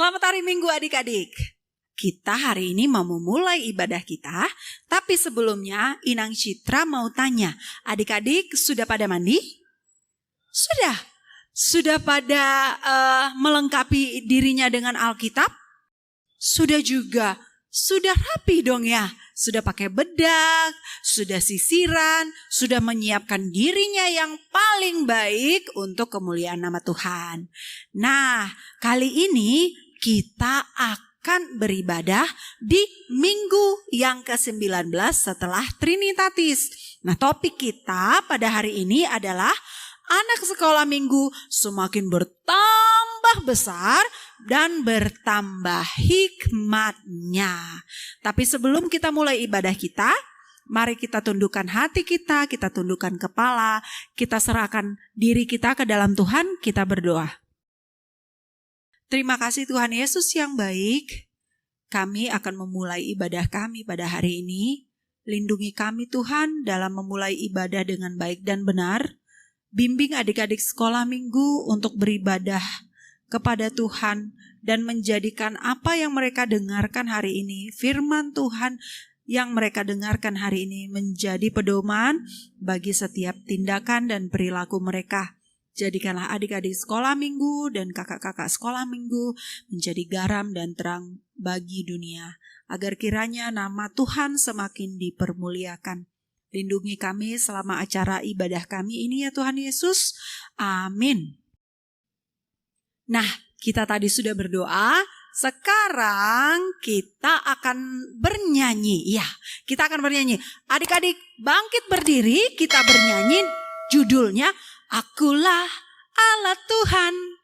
Selamat hari Minggu adik-adik. Kita hari ini mau memulai ibadah kita, tapi sebelumnya Inang Citra mau tanya, adik-adik sudah pada mandi? Sudah? Sudah pada melengkapi dirinya dengan Alkitab? Sudah juga? Sudah rapi dong ya? Sudah pakai bedak, sudah sisiran, sudah menyiapkan dirinya yang paling baik untuk kemuliaan nama Tuhan. Nah, kali ini kita akan beribadah di minggu yang ke-19 setelah Trinitatis. Nah, topik kita pada hari ini adalah anak sekolah minggu semakin bertambah besar dan bertambah hikmatnya. Tapi sebelum kita mulai ibadah kita, mari kita tundukkan hati kita tundukkan kepala, kita serahkan diri kita ke dalam Tuhan, kita berdoa. Terima kasih Tuhan Yesus yang baik, kami akan memulai ibadah kami pada hari ini. Lindungi kami Tuhan dalam memulai ibadah dengan baik dan benar. Bimbing adik-adik sekolah minggu untuk beribadah kepada Tuhan dan menjadikan apa yang mereka dengarkan hari ini, firman Tuhan yang mereka dengarkan hari ini menjadi pedoman bagi setiap tindakan dan perilaku mereka. Jadikanlah adik-adik sekolah minggu dan kakak-kakak sekolah minggu menjadi garam dan terang bagi dunia, agar kiranya nama Tuhan semakin dipermuliakan. Lindungi kami selama acara ibadah kami ini ya Tuhan Yesus. Amin. Nah, kita tadi sudah berdoa, sekarang kita akan bernyanyi. Ya, kita akan bernyanyi. Adik-adik bangkit berdiri, kita bernyanyi judulnya Akulah Allah Tuhan.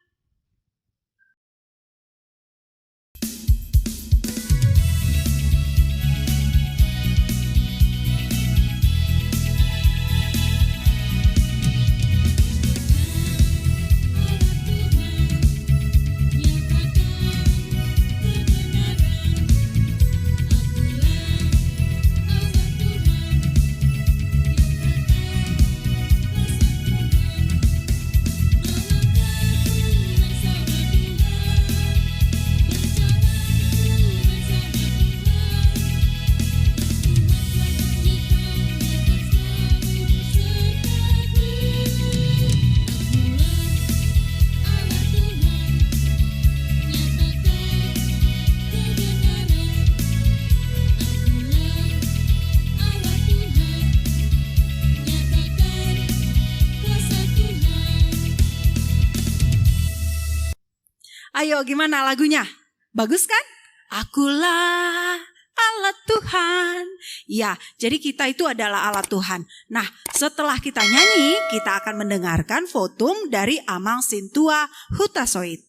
Ayo, gimana lagunya? Bagus kan? Akulah Allah Tuhan. Ya, jadi kita itu adalah Allah Tuhan. Nah, setelah kita nyanyi, kita akan mendengarkan fotum dari Amang Sintua Hutasoit.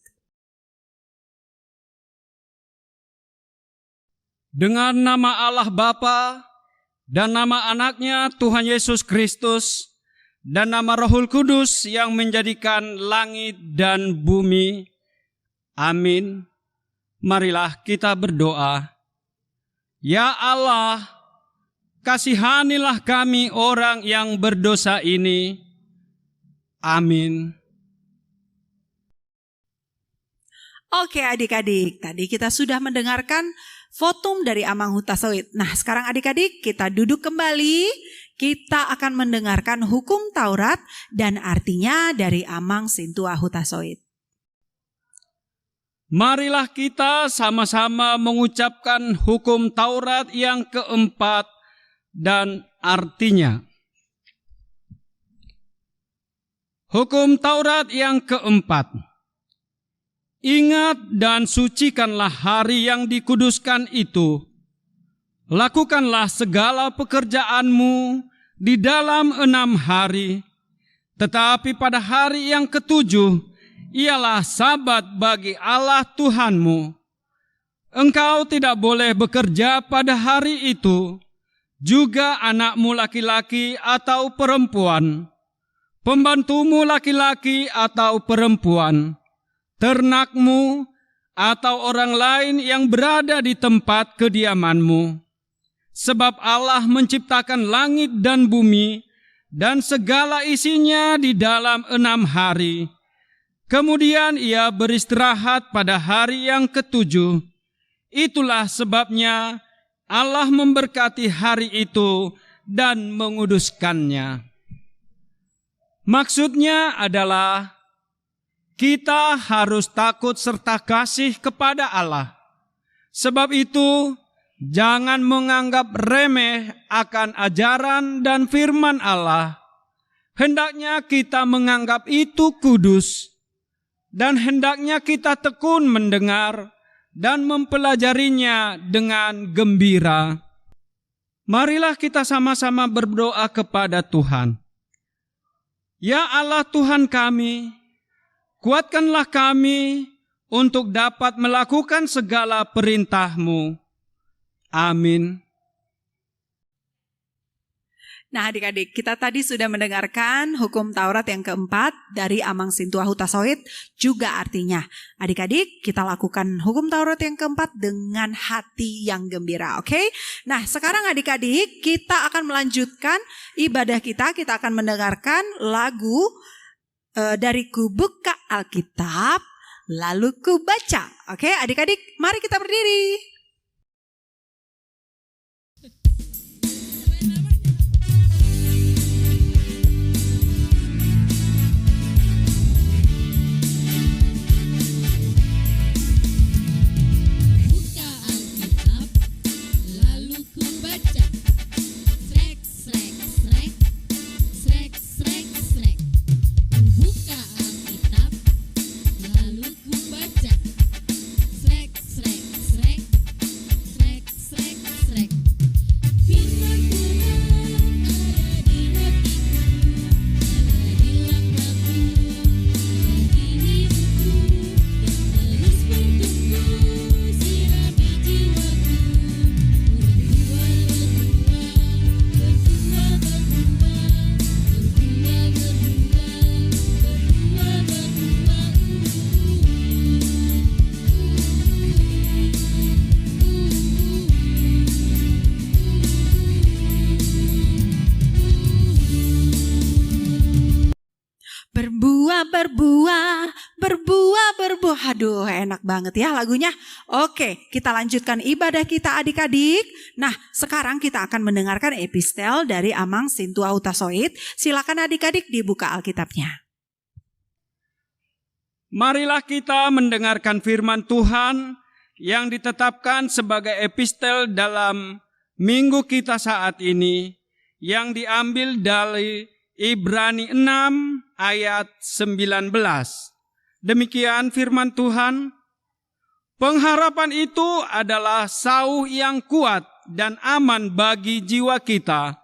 Dengan nama Allah Bapa dan nama anaknya Tuhan Yesus Kristus dan nama Rohul Kudus yang menjadikan langit dan bumi. Amin. Marilah kita berdoa. Ya Allah, kasihanilah kami orang yang berdosa ini. Amin. Oke adik-adik, tadi kita sudah mendengarkan fotum dari Amang Hutasoit. Nah, sekarang adik-adik kita duduk kembali. Kita akan mendengarkan hukum Taurat dan artinya dari Amang Sintua Hutasoit. Marilah kita sama-sama mengucapkan hukum Taurat yang keempat dan artinya. Hukum Taurat yang keempat. Ingat dan sucikanlah hari yang dikuduskan itu. Lakukanlah segala pekerjaanmu di dalam 6 hari. Tetapi pada hari yang ke-7, ialah sabat bagi Allah Tuhanmu. Engkau tidak boleh bekerja pada hari itu, juga anakmu laki-laki atau perempuan, pembantumu laki-laki atau perempuan, ternakmu, atau orang lain yang berada di tempat kediamanmu. Sebab Allah menciptakan langit dan bumi dan segala isinya di dalam 6 hari. Kemudian ia beristirahat pada hari yang ketujuh. Itulah sebabnya Allah memberkati hari itu dan menguduskannya. Maksudnya adalah kita harus takut serta kasih kepada Allah. Sebab itu, jangan menganggap remeh akan ajaran dan firman Allah. Hendaknya kita menganggap itu kudus, dan hendaknya kita tekun mendengar dan mempelajarinya dengan gembira. Marilah kita sama-sama berdoa kepada Tuhan. Ya Allah Tuhan kami, kuatkanlah kami untuk dapat melakukan segala perintah-Mu. Amin. Nah adik-adik, kita tadi sudah mendengarkan hukum Taurat yang keempat dari Amang Sintua Huta Soit, juga artinya adik-adik kita lakukan hukum Taurat yang keempat dengan hati yang gembira, oke? Nah sekarang adik-adik kita akan melanjutkan ibadah kita akan mendengarkan lagu dari Ku Buka Alkitab, lalu ku baca, oke? Adik-adik mari kita berdiri. Berbuah. Aduh, enak banget ya lagunya. Oke, kita lanjutkan ibadah kita adik-adik. Nah, sekarang kita akan mendengarkan epistel dari Amang Sintua Huta Soit. Silakan adik-adik dibuka Alkitabnya. Marilah kita mendengarkan firman Tuhan yang ditetapkan sebagai epistel dalam minggu kita saat ini, yang diambil dari Ibrani 6 ayat 19. Demikian firman Tuhan, pengharapan itu adalah sauh yang kuat dan aman bagi jiwa kita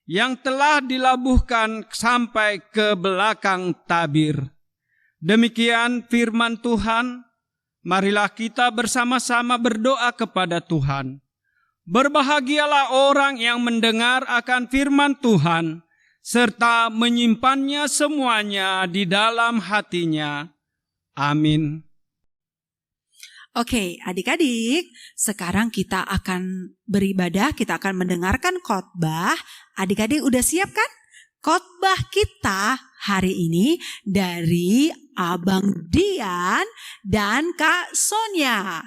yang telah dilabuhkan sampai ke belakang tabir. Demikian firman Tuhan, marilah kita bersama-sama berdoa kepada Tuhan. Berbahagialah orang yang mendengar akan firman Tuhan, serta menyimpannya semuanya di dalam hatinya. Amin. Oke, adik-adik, sekarang kita akan beribadah, kita akan mendengarkan khotbah. Adik-adik udah siap kan? Khotbah kita hari ini dari Abang Dian dan Kak Sonia.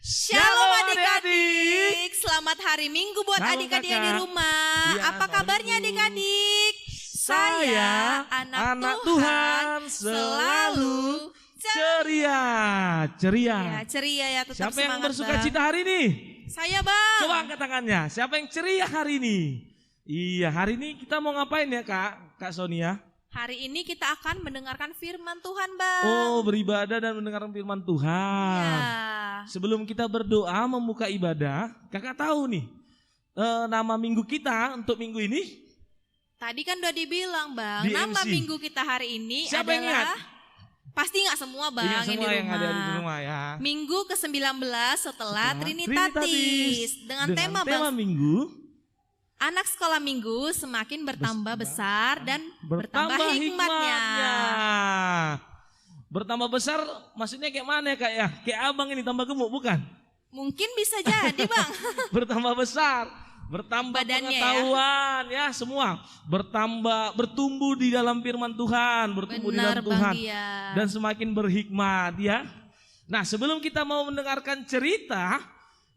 Shalom adik-adik, selamat hari Minggu buat adik-adik yang di rumah. Ya, apa kabarnya adik-adik? Saya anak Tuhan selalu ceria. Ya, ceria ya, tetap Siapa yang semangat, bersuka Bang. cita hari ini? Saya, Bang. Coba angkat tangannya. Siapa yang ceria hari ini? Iya, hari ini kita mau ngapain ya Kak Sonia? Hari ini kita akan mendengarkan firman Tuhan, Bang. Oh, beribadah dan mendengarkan firman Tuhan. Ya. Sebelum kita berdoa membuka ibadah, kakak tahu nih nama minggu kita untuk minggu ini? Tadi kan udah dibilang, Bang. Di Nama MC. minggu kita hari ini Siapa yang adalah ingat? Pasti nggak semua, Bang, Ingat semua yang ada di rumah ya. Minggu ke-19 setelah Trinitatis. Trinitatis. Dengan tema, Bang, minggu anak sekolah minggu semakin bertambah besar dan bertambah bertambah hikmatnya. Bertambah besar maksudnya kayak mana ya Kak ya? Kayak abang ini tambah gemuk bukan? Mungkin bisa jadi, Bang. Bertambah besar. bertambah Badannya pengetahuan ya semua, bertumbuh di dalam firman Tuhan, bertumbuh di Benar dalam Tuhan Bang Gian. dan semakin berhikmat ya. Nah, sebelum kita mau mendengarkan cerita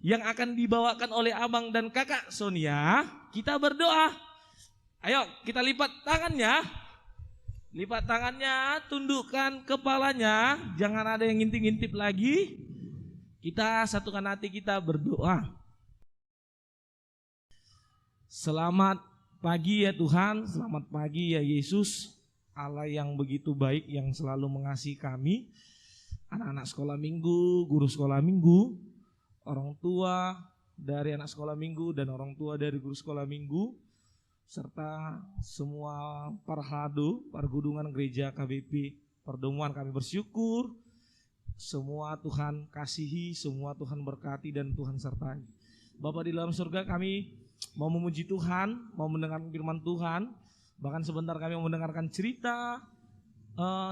yang akan dibawakan oleh Abang dan Kakak Sonia, kita berdoa. Ayo kita lipat tangannya. Lipat tangannya, tundukkan kepalanya, jangan ada yang ngintip-ngintip lagi. Kita satukan hati kita berdoa. Selamat pagi ya Tuhan, selamat pagi ya Yesus, Allah yang begitu baik, yang selalu mengasihi kami, anak-anak sekolah minggu, guru sekolah minggu, orang tua dari anak sekolah minggu dan orang tua dari guru sekolah minggu, serta semua para hado, pergudungan gereja KBP Pertemuan. Kami bersyukur, semua Tuhan kasihi, semua Tuhan berkati dan Tuhan sertai. Bapa di dalam surga, kami mau memuji Tuhan, mau mendengarkan firman Tuhan. Bahkan sebentar kami mau mendengarkan cerita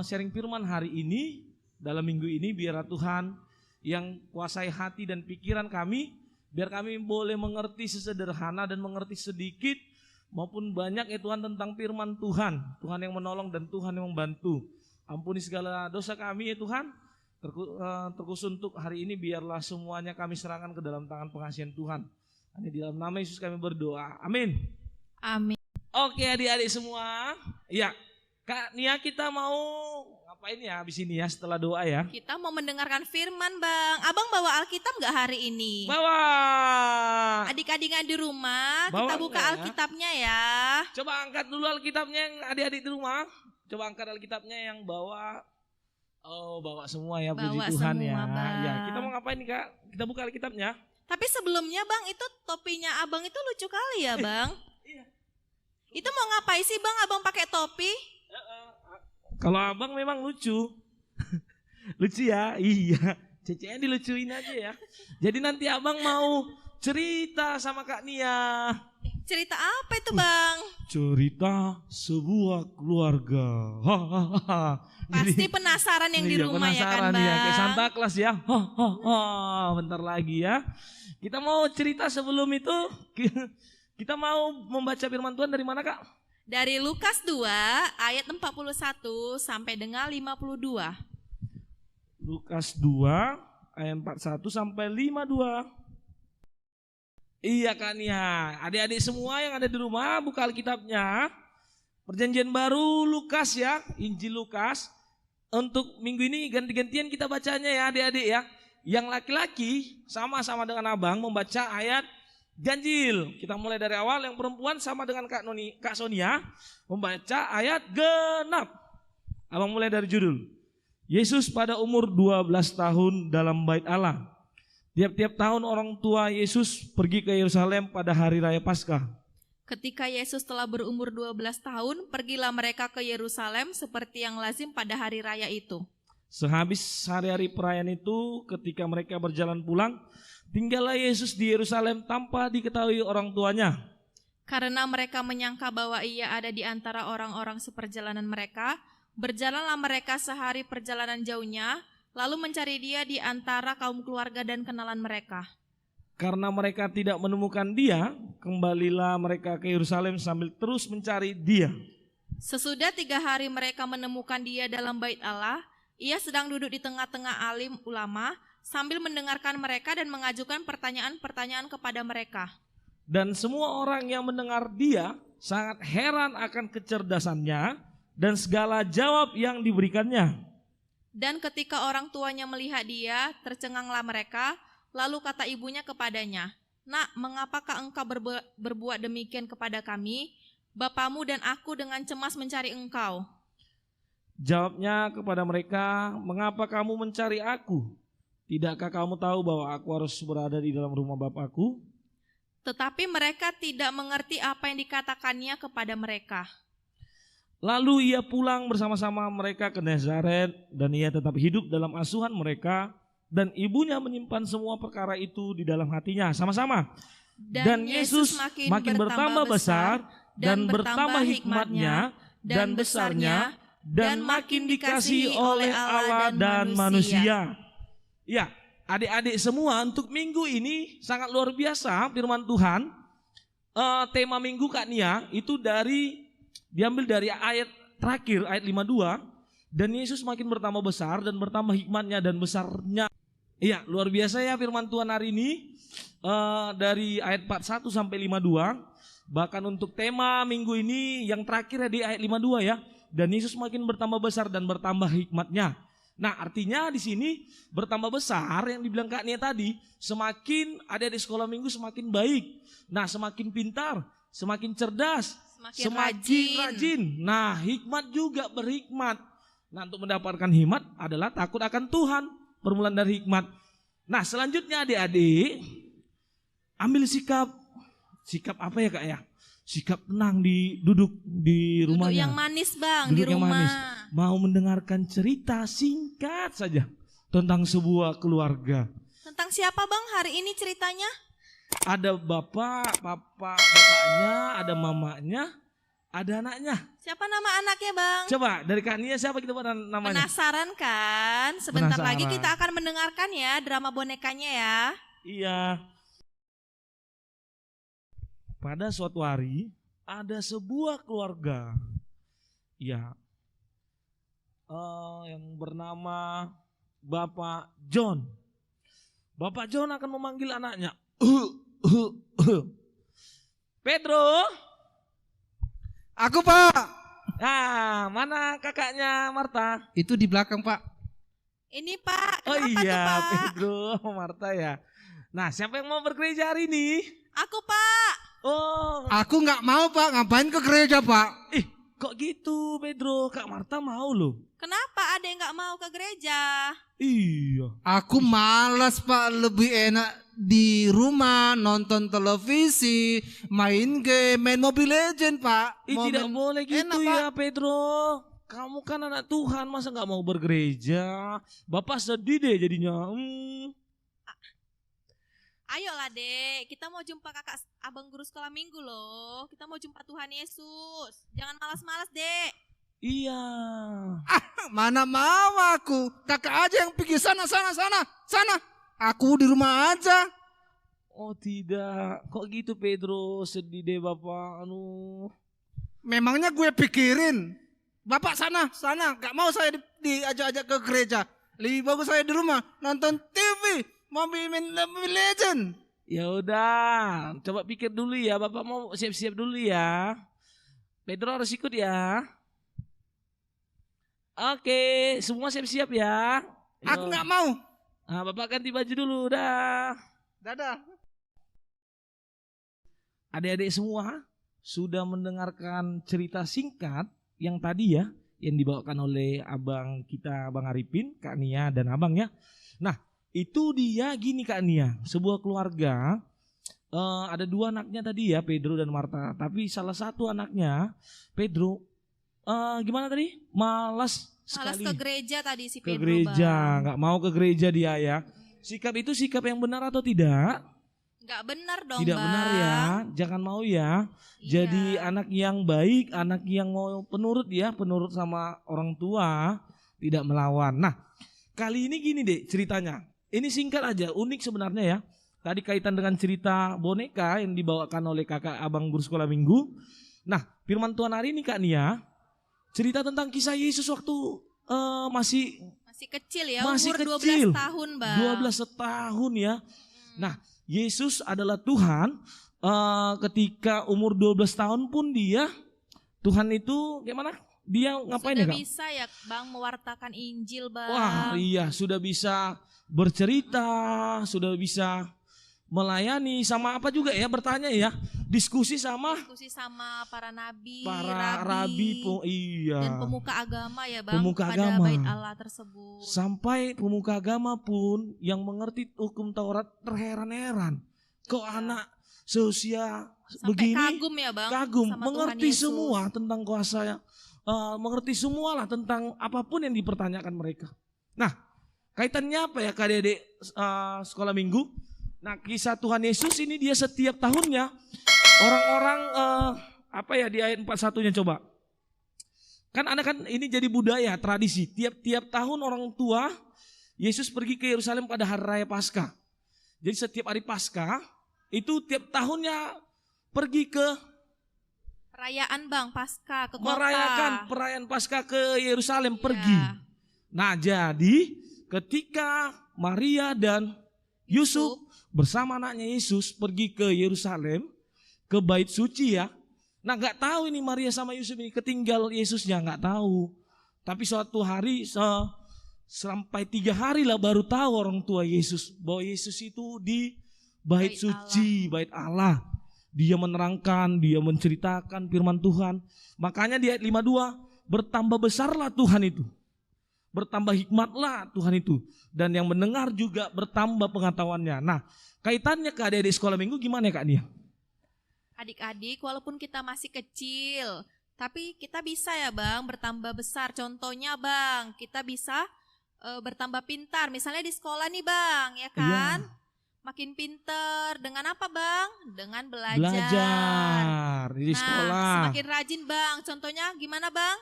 sharing firman hari ini, dalam minggu ini. Biarlah Tuhan yang kuasai hati dan pikiran kami, biar kami boleh mengerti sesederhana dan mengerti sedikit maupun banyak ya Tuhan tentang firman Tuhan. Tuhan yang menolong dan Tuhan yang membantu. Ampuni segala dosa kami ya Tuhan. Terkhusus untuk hari ini, biarlah semuanya kami serahkan ke dalam tangan pengasihan Tuhan. Hanya di dalam nama Yesus kami berdoa. Amin. Amin. Oke adik-adik semua. Ya, Kak Nia, kita mau ngapain ya habis ini ya setelah doa ya? Kita mau mendengarkan firman Bang. Abang bawa Alkitab nggak hari ini? Bawa. Adik-adiknya di rumah, Bawa kita buka nggak? Alkitabnya ya. Coba angkat dulu Alkitabnya yang adik-adik di rumah. Coba angkat Alkitabnya yang bawa. Oh, bawa semua ya, puji Bawa Tuhan semua, ya. Bang. Ya, kita mau ngapain nih Kak? Kita buka Alkitabnya. Tapi sebelumnya Bang, itu topinya Abang itu lucu kali ya Bang. Iya. Itu mau ngapain sih Bang Abang pakai topi? Kalau Abang memang lucu. Lucu ya? Iya. Cecenya dilucuin aja ya. Jadi nanti Abang mau cerita sama Kak Nia. Cerita apa itu Bang? Cerita sebuah keluarga. Pasti penasaran yang di Iya, rumah ya kan penasaran Bang? ya, kayak Santa Claus ya. Bentar lagi ya. Kita mau cerita sebelum itu, kita mau membaca firman Tuhan dari mana Kak? Dari Lukas 2 ayat 41 sampai dengan 52. Lukas 2 ayat 41 sampai 52. Iya Kak Nia, adik-adik semua yang ada di rumah buka Alkitabnya. Perjanjian baru Lukas ya, Injil Lukas. Untuk minggu ini ganti-gantian kita bacanya ya adik-adik ya. Yang laki-laki sama-sama dengan Abang membaca ayat ganjil. Kita mulai dari awal, yang perempuan sama dengan Kak Sonia membaca ayat genap. Abang mulai dari judul. Yesus pada umur 12 tahun dalam bait Allah. Tiap-tiap tahun orang tua Yesus pergi ke Yerusalem pada hari raya Paskah. Ketika Yesus telah berumur 12 tahun, pergilah mereka ke Yerusalem seperti yang lazim pada hari raya itu. Sehabis hari-hari perayaan itu, ketika mereka berjalan pulang, tinggallah Yesus di Yerusalem tanpa diketahui orang tuanya. Karena mereka menyangka bahwa ia ada di antara orang-orang seperjalanan mereka, berjalanlah mereka sehari perjalanan jauhnya, lalu mencari dia di antara kaum keluarga dan kenalan mereka. Karena mereka tidak menemukan dia, kembalilah mereka ke Yerusalem sambil terus mencari dia. Sesudah 3 hari mereka menemukan dia dalam bait Allah, ia sedang duduk di tengah-tengah alim ulama sambil mendengarkan mereka dan mengajukan pertanyaan-pertanyaan kepada mereka. Dan semua orang yang mendengar dia sangat heran akan kecerdasannya dan segala jawab yang diberikannya. Dan ketika orang tuanya melihat dia, tercenganglah mereka. Lalu kata ibunya kepadanya, "Nak, mengapakah engkau berbuat demikian kepada kami? Bapamu dan aku dengan cemas mencari engkau." Jawabnya kepada mereka, "Mengapa kamu mencari aku? Tidakkah kamu tahu bahwa aku harus berada di dalam rumah Bapakku?" Tetapi mereka tidak mengerti apa yang dikatakannya kepada mereka. Lalu ia pulang bersama-sama mereka ke Nazaret, dan ia tetap hidup dalam asuhan mereka. Dan ibunya menyimpan semua perkara itu di dalam hatinya sama-sama. Dan Yesus makin bertambah besar dan bertambah hikmatnya dan besarnya dan makin dikasihi oleh Allah dan manusia. Ya, adik-adik semua, untuk minggu ini sangat luar biasa firman Tuhan. tema minggu Kak Nia itu diambil dari ayat terakhir, ayat 52. Dan Yesus makin bertambah besar dan bertambah hikmatnya dan besarnya. Iya, luar biasa ya firman Tuhan hari ini. Dari ayat 41 sampai 52. Bahkan untuk tema minggu ini yang terakhir di ayat 52 ya. Dan Yesus makin bertambah besar dan bertambah hikmatnya. Nah, artinya di sini bertambah besar yang dibilang Kak Nia tadi, semakin ada di sekolah minggu semakin baik. Nah, semakin pintar, semakin cerdas, semakin rajin. Nah, hikmat juga berhikmat. Nah, untuk mendapatkan hikmat adalah takut akan Tuhan, permulaan dari hikmat. Nah, selanjutnya adik-adik ambil sikap apa ya Kak ya? Sikap tenang duduk di rumahnya. Duduk yang manis Bang, Duduk di yang rumah. manis. Mau mendengarkan cerita singkat saja tentang sebuah keluarga. Tentang siapa Bang hari ini ceritanya? Ada bapaknya, ada mamanya, ada anaknya. Siapa nama anaknya Bang? Coba dari Kak Nia siapa kita buat namanya? Penasaran kan? Sebentar Penasaran. lagi kita akan mendengarkan ya drama bonekanya ya. Iya. Pada suatu hari ada sebuah keluarga. Ya. Yang bernama Bapak John. Bapak John akan memanggil anaknya. Pedro. Aku Pak. Ah, mana kakaknya Marta? Itu di belakang Pak. Ini Pak, Oh kenapa iya, tuh Pak? Pedro, Marta ya. Nah, siapa yang mau bergereja hari ini? Aku Pak. Oh, Aku nggak mau Pak, ngapain ke gereja Pak? kok gitu Pedro? Kak Marta mau loh. Kenapa ada yang nggak mau ke gereja? Iya. Aku malas Pak, lebih enak di rumah nonton televisi, main game, main Mobile Legend Pak. Tidak boleh gitu enak, ya Pedro. Kamu kan anak Tuhan, masa nggak mau bergereja? Bapak sedih deh jadinya. Ayolah dek, kita mau jumpa kakak abang guru sekolah minggu loh. Kita mau jumpa Tuhan Yesus. Jangan malas-malas dek. Iya. Mana mau aku, kakak aja yang pergi sana. Aku di rumah aja. Oh tidak, kok gitu Pedro? Sedih deh Bapak. Memangnya gue pikirin, Bapak sana, gak mau saya diajak-ajak ke gereja. Lebih bagus saya di rumah nonton TV, main Mobile Legend. Ya udah, coba pikir dulu ya. Bapak mau siap-siap dulu ya. Pedro harus ikut ya. Oke, semua siap-siap ya. Aku nggak mau. Nah, Bapak ganti baju dulu, dah. Dadah. Adik-adik semua sudah mendengarkan cerita singkat yang tadi ya, yang dibawakan oleh abang kita, Bang Arifin, Kak Nia dan abang ya. Nah, itu dia gini Kak Nia, sebuah keluarga ada dua anaknya tadi ya, Pedro dan Marta. Tapi salah satu anaknya, Pedro, gimana tadi? Malas sekali. Malas ke gereja tadi si Ke Pedro gereja, Bang. nggak mau ke gereja dia ya. Sikap itu sikap yang benar atau tidak? Nggak benar dong Tidak Bang. benar ya, jangan mau ya. Jadi Iya. anak yang baik, anak yang mau penurut ya, penurut sama orang tua, tidak melawan. Nah, kali ini gini deh ceritanya. Ini singkat aja, unik sebenarnya ya. Tadi kaitan dengan cerita boneka yang dibawakan oleh kakak abang guru sekolah minggu. Nah, firman Tuhan hari ini Kak Nia, cerita tentang kisah Yesus waktu masih kecil ya, masih umur kecil. 12 tahun Bang. 12 tahun ya. Nah, Yesus adalah Tuhan. Ketika umur 12 tahun pun dia, Tuhan itu gimana? Dia ngapain Sudah ya Kak? bisa ya Bang mewartakan Injil Bang. Wah iya, sudah bisa bercerita, sudah bisa melayani, sama apa juga ya, bertanya ya, diskusi sama para nabi, para rabi, iya. dan pemuka agama ya Bang, Pemuka pada agama. bait Allah tersebut. Sampai pemuka agama pun yang mengerti hukum Taurat terheran-heran. Kok anak seusia Sampai begini kagum ya Bang, kagum, sama mengerti Tuhan Yesus. semua tentang kuasa, mengerti semua lah tentang apapun yang dipertanyakan mereka. Nah, kaitannya apa ya Kak Dede sekolah minggu? Nah, kisah Tuhan Yesus ini dia setiap tahunnya orang-orang apa ya di ayat 41-nya coba. Kan ini jadi budaya, tradisi. Tiap tahun orang tua Yesus pergi ke Yerusalem pada hari raya Paskah. Jadi setiap hari Paskah itu tiap tahunnya pergi ke Perayaan Bang, Paskah ke kota. merayakan perayaan Paskah ke Yerusalem, Iya. pergi. Nah, jadi ketika Maria dan Yusuf bersama anaknya Yesus pergi ke Yerusalem, ke bait suci ya. Nah, nggak tahu ini Maria sama Yusuf ini ketinggal Yesusnya, nggak tahu. Tapi suatu hari sampai 3 hari lah baru tahu orang tua Yesus bahwa Yesus itu di bait Bait suci, bait Allah. Dia menerangkan, dia menceritakan firman Tuhan. Makanya di ayat 52, bertambah besarlah Tuhan itu. Bertambah hikmatlah Tuhan itu. Dan yang mendengar juga bertambah pengetahuannya. Nah, kaitannya ke adik-adik sekolah minggu gimana Kak Nia? Adik-adik, walaupun kita masih kecil, tapi kita bisa ya Bang bertambah besar. Contohnya Bang, kita bisa bertambah pintar. Misalnya di sekolah nih Bang, ya kan? Iya. Makin pintar. Dengan apa Bang? Dengan belajar. Belajar di Nah, sekolah. semakin rajin Bang. Contohnya gimana Bang?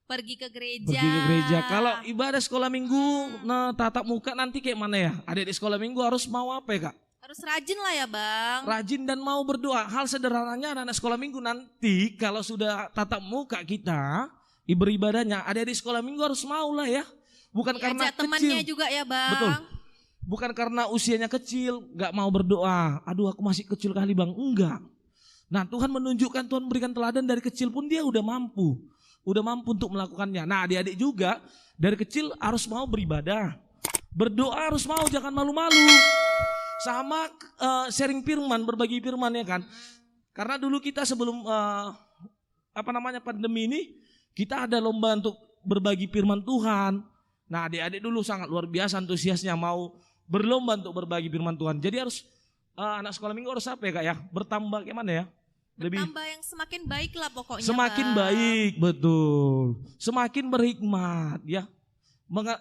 Pergi ke gereja. Pergi ke gereja. Kalau ibadah sekolah minggu, nah tatap muka nanti kayak mana ya? Adik-adik sekolah minggu harus mau apa ya Kak? Harus rajin lah ya Bang. Rajin dan mau berdoa. Hal sederhananya anak-anak sekolah minggu nanti kalau sudah tatap muka kita, beribadahnya, adik-adik sekolah minggu harus mau lah ya. Bukan karena Diajak temannya kecil. juga ya Bang. Betul. Bukan karena usianya kecil, gak mau berdoa. Aduh aku masih kecil kali Bang. Enggak. Nah Tuhan menunjukkan, Tuhan berikan teladan dari kecil pun dia udah mampu. Udah mampu untuk melakukannya. Nah adik-adik juga dari kecil harus mau beribadah. Berdoa harus mau, jangan malu-malu. Sama sharing firman, berbagi firman ya kan. Karena dulu kita sebelum pandemi ini, kita ada lomba untuk berbagi firman Tuhan. Nah adik-adik dulu sangat luar biasa antusiasnya mau berlomba untuk berbagi firman Tuhan. Jadi harus anak sekolah minggu harus apa ya Kak ya? Bertambah kayak mana ya? Bertambah yang semakin baik lah pokoknya Semakin Bang. baik, betul. Semakin berhikmat ya.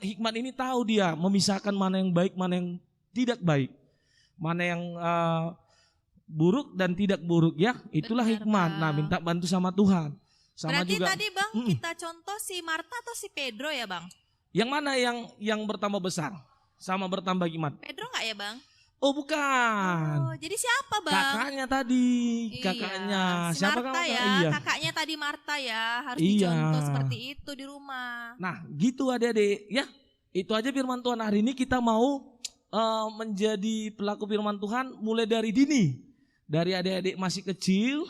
Hikmat ini tahu dia memisahkan mana yang baik, mana yang tidak baik. Mana yang buruk dan tidak buruk ya. Itulah Benar, hikmat. Bang. Nah minta bantu sama Tuhan. Sama Berarti juga tadi Bang kita contoh si Marta atau si Pedro ya Bang? yang mana yang bertambah besar sama bertambah hikmat? Pedro nggak ya Bang? Oh bukan. Oh jadi siapa Bang? Kakaknya tadi, Iya, kakaknya. si Siapa Marta kakaknya? ya, Iya. kakaknya tadi Marta ya, harus Iya. dicontoh seperti itu di rumah. Nah gitu adik-adik ya. Itu aja firman Tuhan hari ini kita mau menjadi pelaku firman Tuhan mulai dari dini. Dari adik-adik masih kecil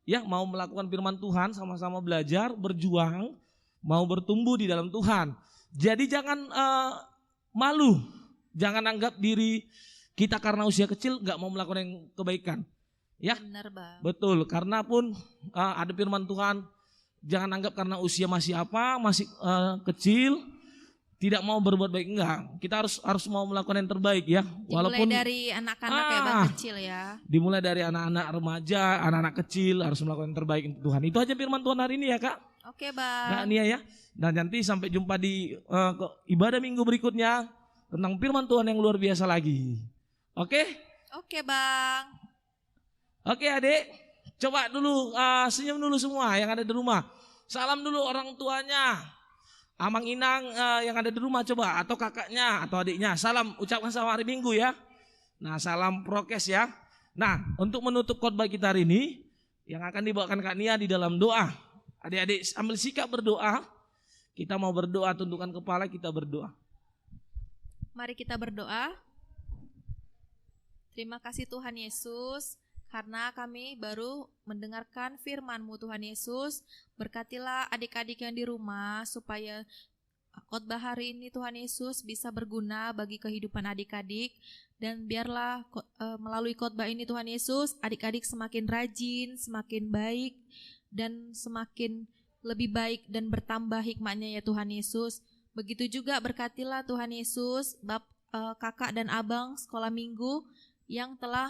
ya mau melakukan firman Tuhan, sama-sama belajar, berjuang, mau bertumbuh di dalam Tuhan. Jadi jangan malu, jangan anggap diri kita karena usia kecil gak mau melakukan yang kebaikan. Ya Benar Bang. betul, karena pun ada firman Tuhan, jangan anggap karena usia masih kecil tidak mau berbuat baik, enggak. Kita harus mau melakukan yang terbaik ya. Dimulai dari anak-anak ya Bang kecil ya. Dimulai dari anak-anak remaja, anak-anak kecil harus melakukan yang terbaik untuk Tuhan. Itu aja firman Tuhan hari ini ya Kak. Oke Kak Bang. Nia ya. Dan nanti sampai jumpa di ibadah minggu berikutnya tentang firman Tuhan yang luar biasa lagi. Oke? Oke Bang. Oke adik, coba dulu senyum dulu semua yang ada di rumah. Salam dulu orang tuanya. Amang Inang yang ada di rumah coba, atau kakaknya atau adiknya. Salam, ucapkan sama hari Minggu ya. Nah salam prokes ya. Nah untuk menutup khotbah kita hari ini, yang akan dibawakan Kak Nia di dalam doa. Adik-adik ambil sikap berdoa. Kita mau berdoa, tundukkan kepala, kita berdoa. Mari kita berdoa. Terima kasih Tuhan Yesus, karena kami baru mendengarkan firman-Mu Tuhan Yesus. Berkatilah adik-adik yang di rumah supaya khotbah hari ini Tuhan Yesus bisa berguna bagi kehidupan adik-adik. Dan biarlah melalui khotbah ini Tuhan Yesus, adik-adik semakin rajin, semakin baik, dan semakin lebih baik dan bertambah hikmatnya ya Tuhan Yesus. Begitu juga berkatilah Tuhan Yesus, kakak dan abang sekolah minggu yang telah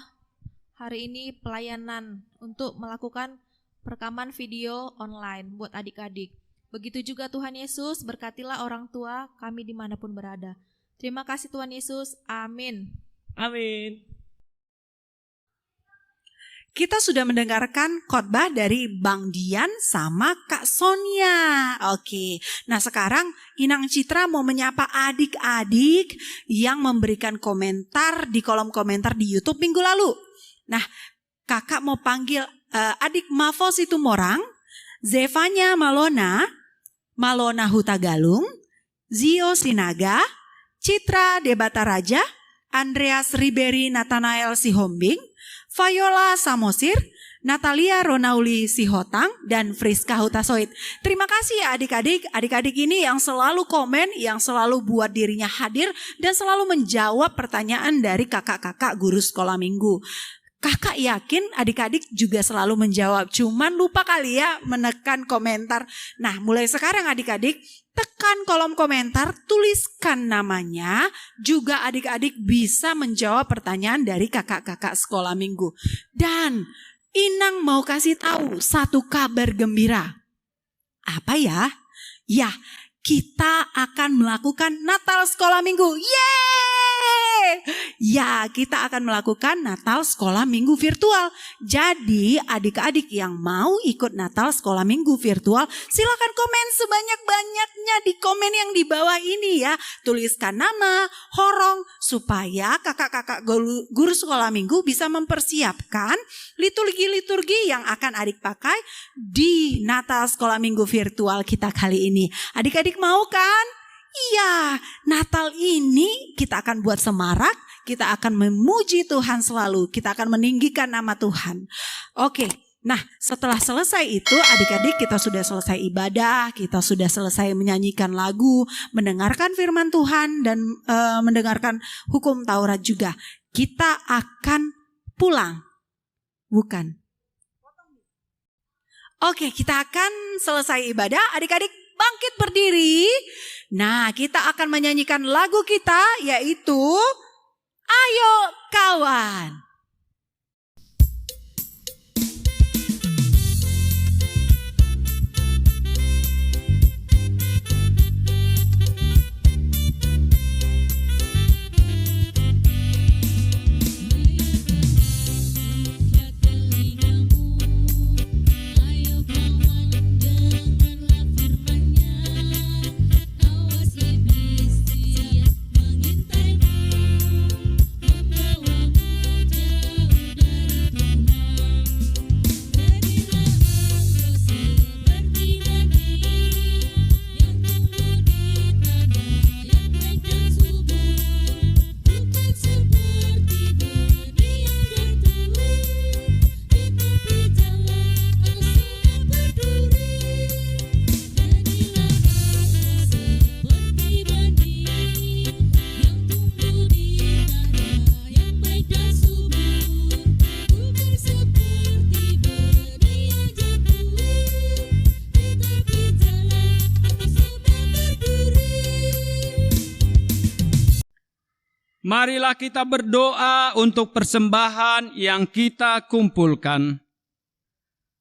hari ini pelayanan untuk melakukan perekaman video online buat adik-adik. Begitu juga Tuhan Yesus, berkatilah orang tua kami dimanapun berada. Terima kasih Tuhan Yesus, amin. Amin. Kita sudah mendengarkan khotbah dari Bang Dian sama Kak Sonia. Oke, nah sekarang Inang Citra mau menyapa adik-adik yang memberikan komentar di kolom komentar di YouTube minggu lalu. Nah, kakak mau panggil adik Mavo Situmorang, Zevanya Malona, Malona Hutagalung, Zio Sinaga, Citra Debata Raja, Andreas Riberi Nathanael Sihombing, Viola Samosir, Natalia Ronauli Sihotang, dan Friska Hutasoid. Terima kasih ya adik-adik. Adik-adik ini yang selalu komen, yang selalu buat dirinya hadir, dan selalu menjawab pertanyaan dari kakak-kakak guru sekolah minggu. Kakak yakin adik-adik juga selalu menjawab, cuman lupa kali ya menekan komentar. Nah, mulai sekarang adik-adik, tekan kolom komentar, tuliskan namanya, juga adik-adik bisa menjawab pertanyaan dari kakak-kakak sekolah minggu. Dan Inang mau kasih tahu satu kabar gembira. Apa ya? Ya, kita akan melakukan Natal Sekolah Minggu. Yeay! Ya, kita akan melakukan Natal Sekolah Minggu virtual. Jadi, adik-adik yang mau ikut Natal Sekolah Minggu virtual, silakan komen sebanyak-banyaknya di komen yang di bawah ini ya. Tuliskan nama, horong, supaya kakak-kakak guru sekolah minggu bisa mempersiapkan liturgi-liturgi yang akan adik pakai di Natal Sekolah Minggu virtual kita kali ini. Adik-adik mau kan? Iya, Natal ini kita akan buat semarak, kita akan memuji Tuhan selalu, kita akan meninggikan nama Tuhan. Oke, nah setelah selesai itu adik-adik kita sudah selesai ibadah, kita sudah selesai menyanyikan lagu, mendengarkan firman Tuhan dan mendengarkan hukum Taurat juga. Kita akan pulang, bukan? Oke, kita akan selesai ibadah, adik-adik bangkit berdiri. Nah, kita akan menyanyikan lagu kita yaitu Ayo Kawan. Marilah kita berdoa untuk persembahan yang kita kumpulkan.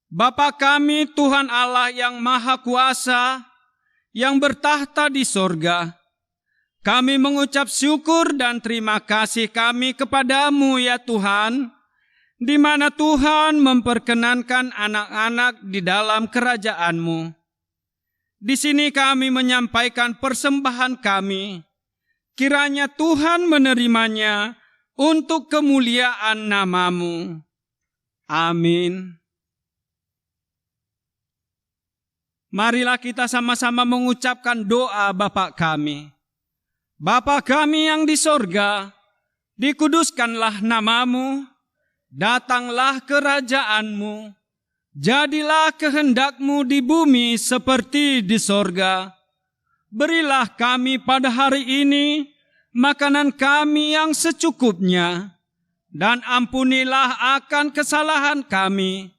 Bapa kami Tuhan Allah yang Maha Kuasa, yang bertahta di sorga, kami mengucap syukur dan terima kasih kami kepadamu ya Tuhan, di mana Tuhan memperkenankan anak-anak di dalam kerajaan-Mu. Di sini kami menyampaikan persembahan kami. Kiranya Tuhan menerimanya untuk kemuliaan nama-Mu. Amin. Marilah kita sama-sama mengucapkan doa Bapa kami. Bapa kami yang di sorga, dikuduskanlah nama-Mu, datanglah kerajaan-Mu, jadilah kehendak-Mu di bumi seperti di sorga. Berilah kami pada hari ini makanan kami yang secukupnya, dan ampunilah akan kesalahan kami,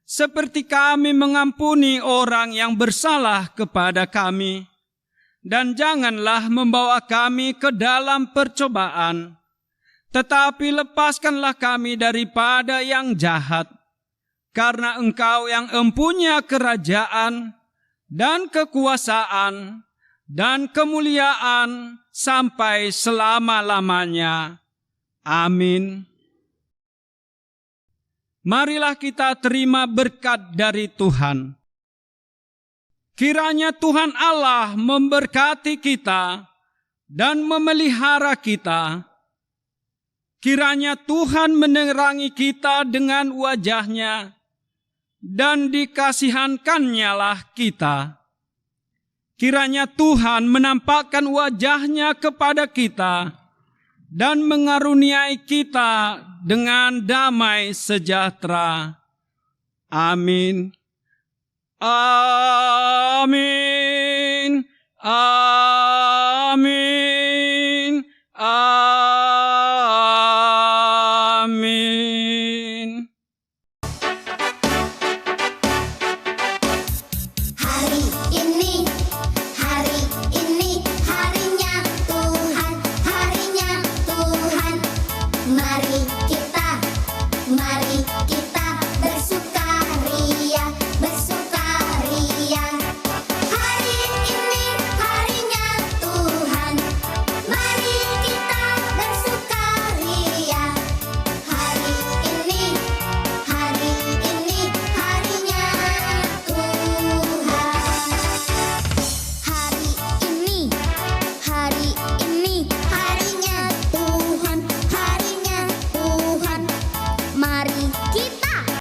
seperti kami mengampuni orang yang bersalah kepada kami. Dan janganlah membawa kami ke dalam percobaan, tetapi lepaskanlah kami daripada yang jahat. Karena Engkau yang empunya kerajaan dan kekuasaan dan kemuliaan sampai selama-lamanya. Amin. Marilah kita terima berkat dari Tuhan. Kiranya Tuhan Allah memberkati kita dan memelihara kita. Kiranya Tuhan menerangi kita dengan wajah-Nya, dan dikasihankannya lah kita. Kiranya Tuhan menampakkan wajah-Nya kepada kita, dan mengaruniai kita dengan damai sejahtera. Amin. Amin. Amin.